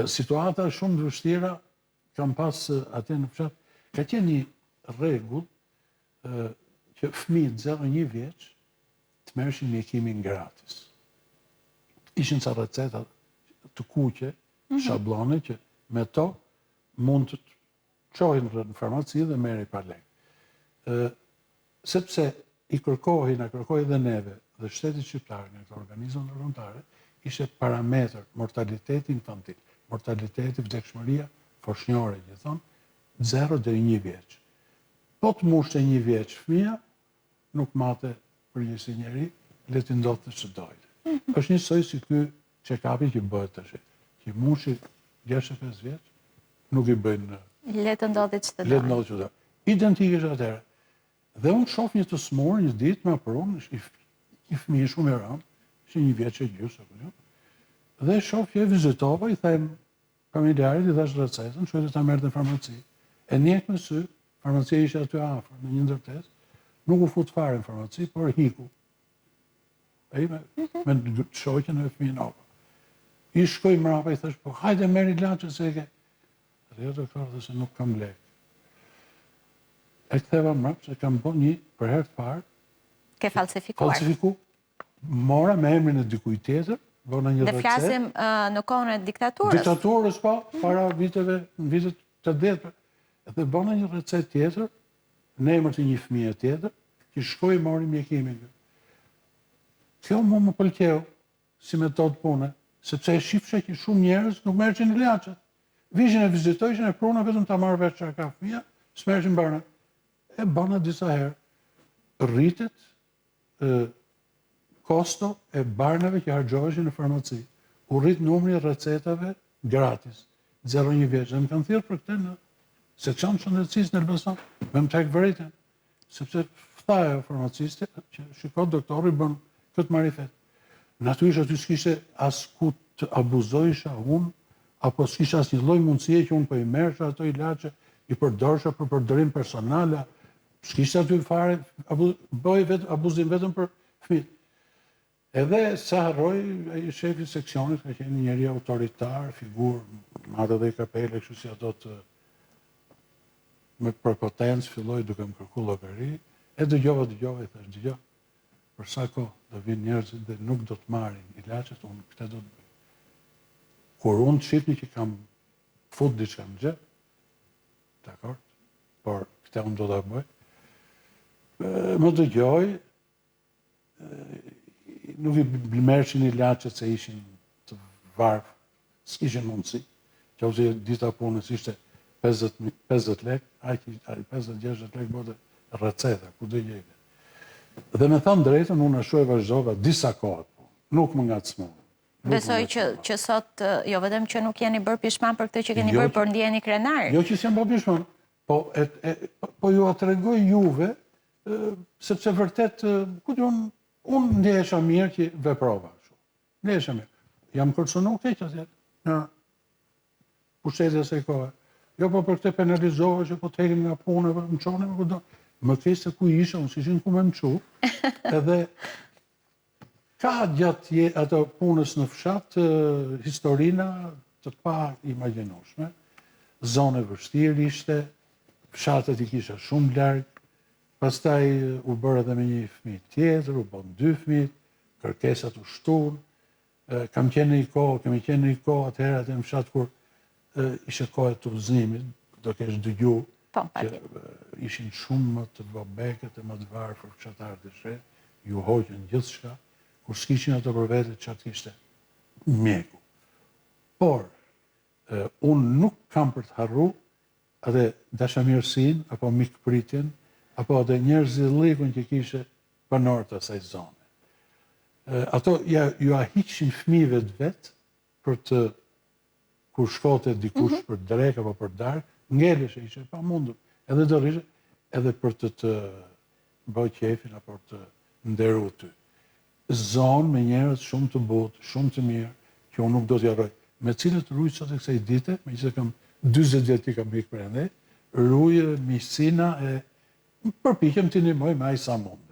Situata shumë të vështira kam pas atje në fshat, ka qenë një rregull që fëmijët 0-1 vjeç të merrshin mjekimin gratis. Ishin ca receta të kuqe, shablone që me to mund të çohin në farmaci dhe merri pa lekë. Sepse na kërkoi dhe neve dhe shtetit shqiptar nga këto organizma ndërkombëtare, ishte parametër mortaliteti infantil, mortaliteti, vdekshmëria foshnjore, që thonë, 0 deri 1 vjeç. Po të mushte 1 vjeç fëmia, nuk mate përgjithësi njeri, le t'i ndodhte ç'dojë. Është njësoj si ky check-upi që bëhet tash. Që mushi 65 vjeç nuk i bëjnë le të ndodhi ç'dojë. Le të ndodhi ç'dojë. Identike është atëherë. Dhe unë shoh një të smur, një ditë më pron, i fëmijë shumë i rëndë, ishte 1 vjeç e gjysmë apo jo. Dhe shoh që e vizitova, i them familjarit, i thash recetën, shkoi ta merrte në farmaci. E njeh me sy, farmacia ishte aty afër, në një ndërtesë, nuk u fut fare në farmaci, por hiku. Ai me shoqën e fëmijën apo. I shkoj mbrapa, i thash, po hajde merr ilaçe se e ke. Dhe doktor thoshte se nuk kam lekë. E ktheva mbrapa se kam bën një për herë të parë. Ke falsifikuar. Falsifiku. Mora me emrin e dikujt tjetër, bëna një recetë. Dhe flasim në kohën e diktaturës. Diktaturës, po, para viteve, në vitet 80. Dhe bëna një recetë tjetër, në emër të një fëmije tjetër, që shkoi mori mjekimin. Kjo më pëlqeu si metodë pune, sepse e shifshe që shumë njerëz nuk merrshin ilaçet. Vishin e vizitojshin e pruna vetëm ta marrë vesh çka ka fëmia, s'merrshin barna. E bëna disa herë. Rritet kosto e barnave që harxhoheshin në farmaci. U rrit numri i recetave gratis. 0-1 vjeç. Dhe më kanë thirrë për këtë në seksion shëndetësisë në Elbasan. Me më tek vërejtën. Sepse thaja farmaciste që shiko doktori bën këtë marifet. Natyrisht aty s'kishte as ku të abuzojsha unë, apo s'kishte as një lloj mundësie që unë po i merrsha ato ilaçe, i përdorsha për përdorim personal, s'kishte aty fare, bëj abuzim vetëm për fëmijët. Edhe sa harroj, ai shefi seksionit ka qenë njëri autoritar, figurë, madhe dhe i kapele, kështu si ato të me prepotencë filloi duke më kërku llogari, e dëgjova, i thash, dëgjoj, për sa kohë do vinë njerëzit dhe nuk do të marrin ilaçet, unë këtë do të bëj. Kur unë shihni që kam fut diçka në xhep, dakord, por këtë unë do ta bëj. Më dëgjoj, nuk i merrshin ilaçet se ishin të varfë, s'kishin mundësi. Qofse dita punës ishte 50 lekë, ai 50-60 lekë bëte receta, ku do jepte. Dhe me thënë drejtën, unë ashtu e vazhdova disa kohë, nuk më ngacmova. Besoj që sot, jo vetëm që nuk jeni bërë pishman për këtë që keni bërë, por ndjeni krenar. Jo që s'jam bërë pishman, po ju atregoj juve, sepse vërtet, ku diun, unë ndjesha mirë që veprova. Ndjesha mirë. Jam kërcënu keq atje, në pushtetin e asaj kohe. Jo po për këtë penalizohë që po të hekim nga punë, më çonin më kudo. Më keq se ku isha, unë s'ishin ku me më çu. Edhe ka gjatë ato punës në fshat historina të pa imagjinueshme. Zonë vështirë ishte, fshatet i kisha shumë larg. Pastaj u bërë edhe me një fëmijë tjetër, u bën 2 fëmijë, kërkesat u shtunë. Kemi qenë në një kohë atëherë atë në fshat kur ishte kohë e udhëzimit, do kesh dëgju që ishin shumë më të bobekët e më të varfër fshatarët e sheh, ju hoqën gjithçka, kur s'kishin ato për vete çfarë kishte mjeku. Por unë nuk kam për të harru atë dashamirësinë apo mikpritjen apo atë njerëzillikun që kishte banorët e asaj zone. Ato ju hiqshin fëmijëve të vet për të kur shkote dikush për drek apo për darkë, ngeleshe ishe pa mundur, edhe do rrishe, edhe për të bëj qefin apo të nderu ty. Zonë me njerëz shumë të butë, shumë të mirë, që unë nuk do t'ja rroj. Me cilët rrujë sot e kësaj dite, me që kam 20 vjetë që kam ikë për ende, rrujë miqësina e përpiqem t'i ndihmoj me aq sa mund.